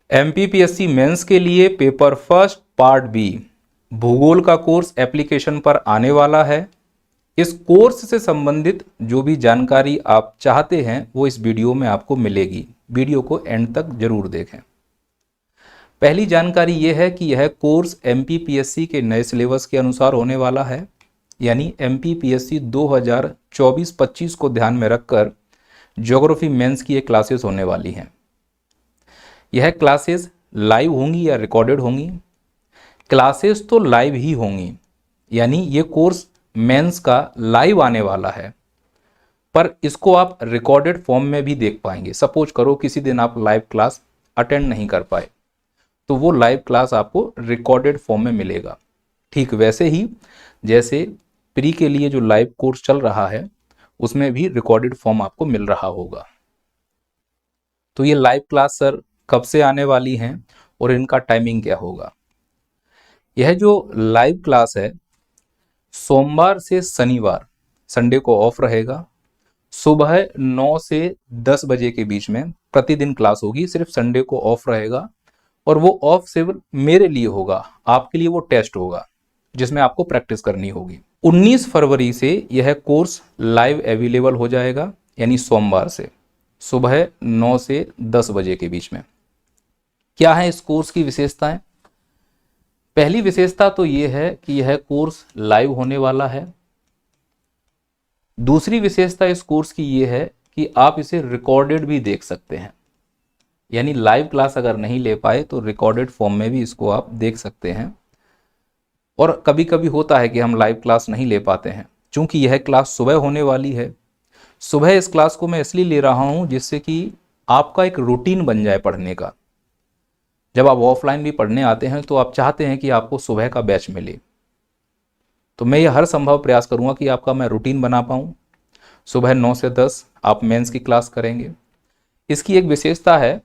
MPPSC mains के लिए paper first part B भूगोल का कोर्स एप्लीकेशन पर आने वाला है। इस कोर्स से संबंधित जो भी जानकारी आप चाहते हैं वो इस वीडियो में आपको मिलेगी। वीडियो को एंड तक जरूर देखें। पहली जानकारी यह है कि यह कोर्स एमपीपीएससी के नए सिलेबस के अनुसार होने वाला है, यानी एमपीपीएससी 2024-25 को ध्यान में रखकर ज्योग्राफी मेंस की ये क्लासेस होने वाली हैं। यह क्लासेस लाइव होंगी या रिकॉर्डेड होंगी? क्लासेस तो लाइव ही होंगी, यानी ये कोर्स मेंस का लाइव आने वाला है, पर इसको आप रिकॉर्डेड फॉर्म में भी देख पाएंगे। सपोज करो किसी दिन आप लाइव क्लास अटेंड नहीं कर पाए तो वो लाइव क्लास आपको रिकॉर्डेड फॉर्म में मिलेगा। ठीक वैसे ही जैसे प्री के लिए जो लाइव कोर्स चल रहा है उसमें भी रिकॉर्डेड फॉर्म आपको मिल रहा होगा। तो ये लाइव क्लास सर कब से आने वाली हैं और इनका टाइमिंग क्या होगा? यह जो लाइव क्लास है सोमवार से शनिवार, संडे को ऑफ रहेगा, सुबह 9 से 10 बजे के बीच में प्रतिदिन क्लास होगी। सिर्फ संडे को ऑफ रहेगा और वो ऑफ सिर्फ मेरे लिए होगा, आपके लिए वो टेस्ट होगा जिसमें आपको प्रैक्टिस करनी होगी। 19 फरवरी से यह कोर्स लाइव अवेलेबल हो जाएगा, यानी सोमवार से सुबह 9 से 10 बजे के बीच में। क्या है इस कोर्स की विशेषताएं? पहली विशेषता तो यह है कि यह कोर्स लाइव होने वाला है। दूसरी विशेषता इस कोर्स की यह है कि आप इसे रिकॉर्डेड भी देख सकते हैं, यानी लाइव क्लास अगर नहीं ले पाए तो रिकॉर्डेड फॉर्म में भी इसको आप देख सकते हैं। और कभी कभी होता है कि हम लाइव क्लास नहीं ले पाते हैं, चूंकि यह क्लास सुबह होने वाली है। सुबह इस क्लास को मैं इसलिए ले रहा हूं जिससे कि आपका एक रूटीन बन जाए पढ़ने का। जब आप ऑफलाइन भी पढ़ने आते हैं तो आप चाहते हैं कि आपको सुबह का बैच मिले, तो मैं ये हर संभव प्रयास करूंगा कि आपका मैं रूटीन बना पाऊं। सुबह 9 से 10 आप मेंस की क्लास करेंगे। इसकी एक विशेषता है,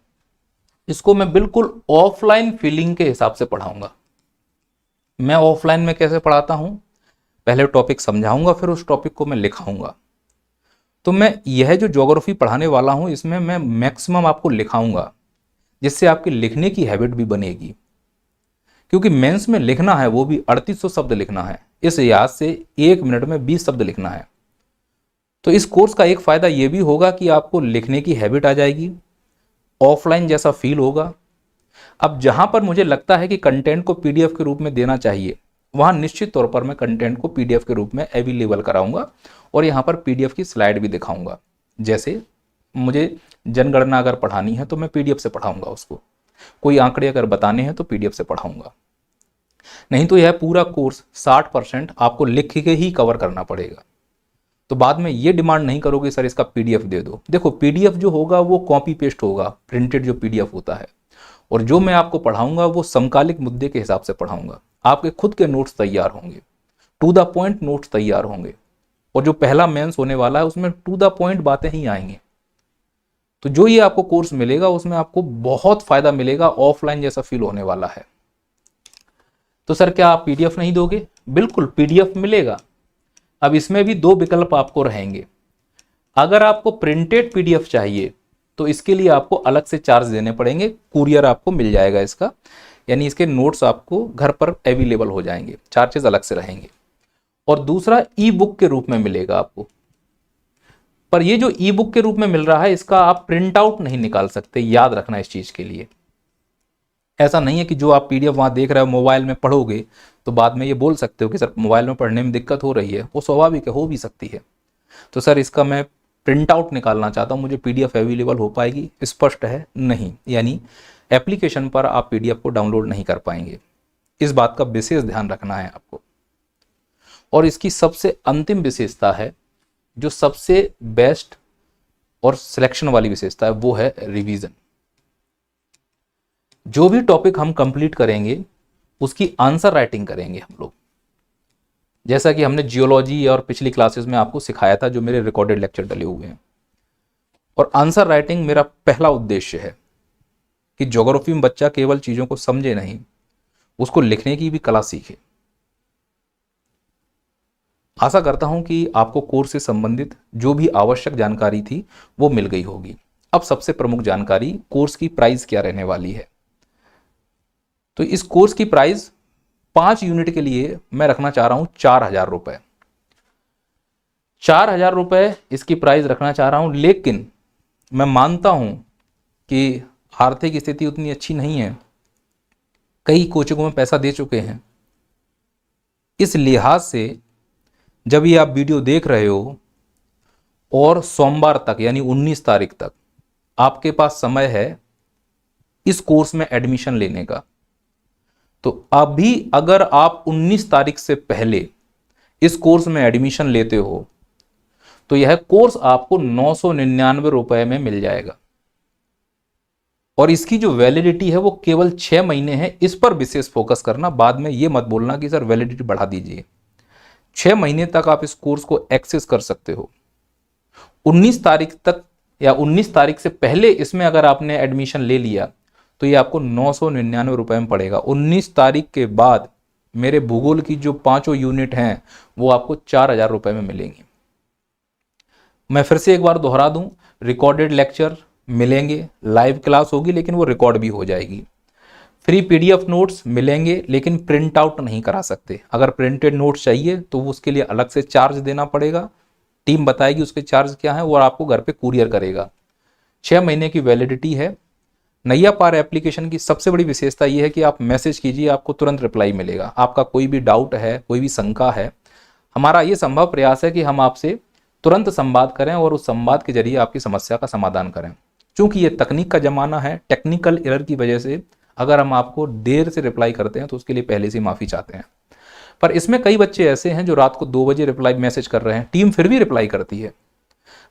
इसको मैं बिल्कुल ऑफलाइन फीलिंग के हिसाब से पढ़ाऊंगा। मैं ऑफलाइन में कैसे पढ़ाता हूं? पहले टॉपिक समझाऊंगा, फिर उस टॉपिक को मैं लिखाऊंगा। तो मैं यह जो ज्योग्राफी पढ़ाने वाला हूं इसमें मैं मैक्सिमम आपको लिखाऊंगा, जिससे आपकी लिखने की हैबिट भी बनेगी। क्योंकि मेंस में लिखना है, वो भी 3800 शब्द लिखना है। इस याद से 1 मिनट में 20 शब्द लिखना है। तो इस कोर्स का एक फायदा यह भी होगा कि आपको लिखने की हैबिट आ जाएगी, ऑफलाइन जैसा फील होगा। अब जहां पर मुझे लगता है कि कंटेंट को पीडीएफ के रूप में देना चाहिए, वहां निश्चित तौर पर मैं कंटेंट को पीडीएफ के रूप में अवेलेबल कराऊंगा और यहां पर पीडीएफ की स्लाइड भी दिखाऊंगा। जैसे मुझे जनगणना अगर पढ़ानी है तो मैं पीडीएफ से पढ़ाऊंगा उसको, कोई आंकड़े अगर बताने हैं तो पीडीएफ से पढ़ाऊंगा। नहीं तो यह पूरा कोर्स 60% आपको लिख के ही कवर करना पड़ेगा। तो बाद में ये डिमांड नहीं करोगे सर इसका पीडीएफ दे दो। देखो पीडीएफ जो होगा वो कॉपी पेस्ट होगा, प्रिंटेड जो पीडीएफ होता है, और जो मैं आपको पढ़ाऊंगा वो समकालिक मुद्दे के हिसाब से पढ़ाऊंगा। आपके खुद के नोट्स तैयार होंगे, टू द पॉइंट नोट्स तैयार होंगे, और जो पहला मेंस होने वाला है उसमें टू द पॉइंट बातें ही आएंगी। तो जो ये आपको कोर्स मिलेगा उसमें आपको बहुत फायदा मिलेगा, ऑफलाइन जैसा फील होने वाला है। तो सर क्या आप पीडीएफ नहीं दोगे? बिल्कुल पीडीएफ मिलेगा। अब इसमें भी 2 विकल्प आपको रहेंगे। अगर आपको प्रिंटेड पीडीएफ चाहिए तो इसके लिए आपको अलग से चार्ज देने पड़ेंगे, कुरियर आपको मिल जाएगा इसका, यानी इसके नोट्स आपको घर पर अवेलेबल हो जाएंगे, चार्जेस अलग से रहेंगे। और दूसरा ई बुक के रूप में मिलेगा आपको। पर ये जो ई बुक के रूप में मिल रहा है इसका आप प्रिंट आउट नहीं निकाल सकते, याद रखना इस चीज के लिए। ऐसा नहीं है कि जो आप पीडीएफ वहां देख रहे हो मोबाइल में पढ़ोगे तो बाद में ये बोल सकते हो कि सर मोबाइल में पढ़ने में दिक्कत हो रही है, वो स्वाभाविक है, हो भी सकती है। तो सर इसका मैं प्रिंट आउट निकालना चाहता हूं, मुझे पीडीएफ अवेलेबल हो पाएगी? स्पष्ट है नहीं, यानी एप्लीकेशन पर आप पीडीएफ को डाउनलोड नहीं कर पाएंगे। इस बात का विशेष ध्यान रखना है आपको। और इसकी सबसे अंतिम विशेषता है, जो सबसे बेस्ट और सिलेक्शन वाली विशेषता है, वो है रिवीजन। जो भी टॉपिक हम कंप्लीट करेंगे उसकी आंसर राइटिंग करेंगे हम लोग, जैसा कि हमने जियोलॉजी और पिछली क्लासेस में आपको सिखाया था, जो मेरे रिकॉर्डेड लेक्चर डले हुए हैं। और आंसर राइटिंग मेरा पहला उद्देश्य है कि ज्योग्राफी में बच्चा केवल चीजों को समझे नहीं, उसको लिखने की भी कला सीखे। आशा करता हूं कि आपको कोर्स से संबंधित जो भी आवश्यक जानकारी थी वो मिल गई होगी। अब सबसे प्रमुख जानकारी, कोर्स की प्राइस क्या रहने वाली है। तो इस कोर्स की प्राइस 5 यूनिट के लिए मैं रखना चाह रहा हूं 4,000 रुपये। 4,000 रुपये इसकी प्राइस रखना चाह रहा हूं, लेकिन मैं मानता हूं कि आर्थिक स्थिति उतनी अच्छी नहीं है, कई कोचिंगों में पैसा दे चुके हैं। इस लिहाज से जब ये आप वीडियो देख रहे हो और सोमवार तक यानी 19 तारीख तक आपके पास समय है इस कोर्स में एडमिशन लेने का, तो अभी अगर आप 19 तारीख से पहले इस कोर्स में एडमिशन लेते हो तो यह कोर्स आपको 999 रुपए में मिल जाएगा। और इसकी जो वैलिडिटी है वो केवल 6 महीने है। इस पर विशेष फोकस करना, बाद में ये मत बोलना कि सर वैलिडिटी बढ़ा दीजिए। 6 महीने तक आप इस कोर्स को एक्सेस कर सकते हो। 19 तारीख तक या 19 तारीख से पहले इसमें अगर आपने एडमिशन ले लिया तो ये आपको 999 रुपए में पड़ेगा। 19 तारीख के बाद मेरे भूगोल की जो 5 यूनिट हैं वो आपको 4,000 रुपए में मिलेंगी। मैं फिर से एक बार दोहरा दूं, रिकॉर्डेड लेक्चर मिलेंगे, लाइव क्लास होगी लेकिन वो रिकॉर्ड भी हो जाएगी। फ्री पीडीएफ नोट्स मिलेंगे लेकिन प्रिंट आउट नहीं करा सकते। अगर प्रिंटेड नोट्स चाहिए तो उसके लिए अलग से चार्ज देना पड़ेगा, टीम बताएगी उसके चार्ज क्या है, वो आपको घर पे कुरियर करेगा। 6 महीने की वैलिडिटी है। नैया पार एप्लीकेशन की सबसे बड़ी विशेषता ये है कि आप मैसेज कीजिए, आपको तुरंत रिप्लाई मिलेगा। आपका कोई भी डाउट है, कोई भी शंका है, हमारा ये संभव प्रयास है कि हम आपसे तुरंत संवाद करें और उस संवाद के जरिए आपकी समस्या का समाधान करें। चूंकि ये तकनीक का जमाना है, टेक्निकल एरर की वजह से अगर हम आपको देर से रिप्लाई करते हैं तो उसके लिए पहले से माफ़ी चाहते हैं। पर इसमें कई बच्चे ऐसे हैं जो रात को 2 बजे रिप्लाई मैसेज कर रहे हैं, टीम फिर भी रिप्लाई करती है।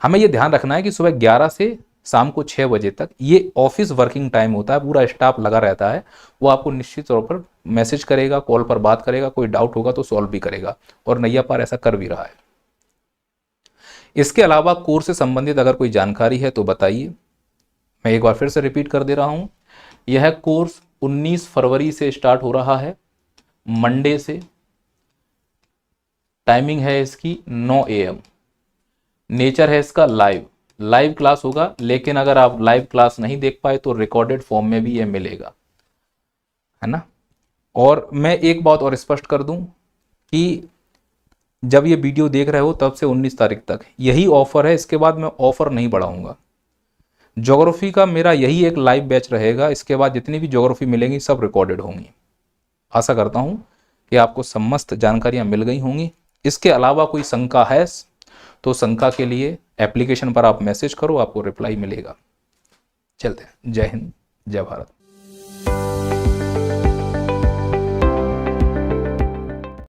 हमें यह ध्यान रखना है कि सुबह 11 से शाम को 6 बजे तक ये ऑफिस वर्किंग टाइम होता है, पूरा स्टाफ लगा रहता है। वो आपको निश्चित तौर पर मैसेज करेगा, कॉल पर बात करेगा, कोई डाउट होगा तो सॉल्व भी करेगा, और नैया पार ऐसा कर भी रहा है। इसके अलावा कोर्स से संबंधित अगर कोई जानकारी है तो बताइए। मैं एक बार फिर से रिपीट कर दे रहा हूं, यह कोर्स 19 फरवरी से स्टार्ट हो रहा है, मंडे से। टाइमिंग है इसकी 9 AM। नेचर है इसका लाइव क्लास होगा, लेकिन अगर आप लाइव क्लास नहीं देख पाए तो रिकॉर्डेड फॉर्म में भी यह मिलेगा, है ना। और मैं एक बात और स्पष्ट कर दूं कि जब ये वीडियो देख रहे हो तब से 19 तारीख तक यही ऑफर है, इसके बाद मैं ऑफर नहीं बढ़ाऊंगा। ज्योग्राफी का मेरा यही एक लाइव बैच रहेगा, इसके बाद जितनी भी ज्योग्राफी मिलेंगी सब रिकॉर्डेड होंगी। आशा करता हूं कि आपको समस्त जानकारियां मिल गई होंगी। इसके अलावा कोई शंका है तो शंका के लिए एप्लीकेशन पर आप मैसेज करो, आपको रिप्लाई मिलेगा। चलते हैं। जय हिंद, जय भारत।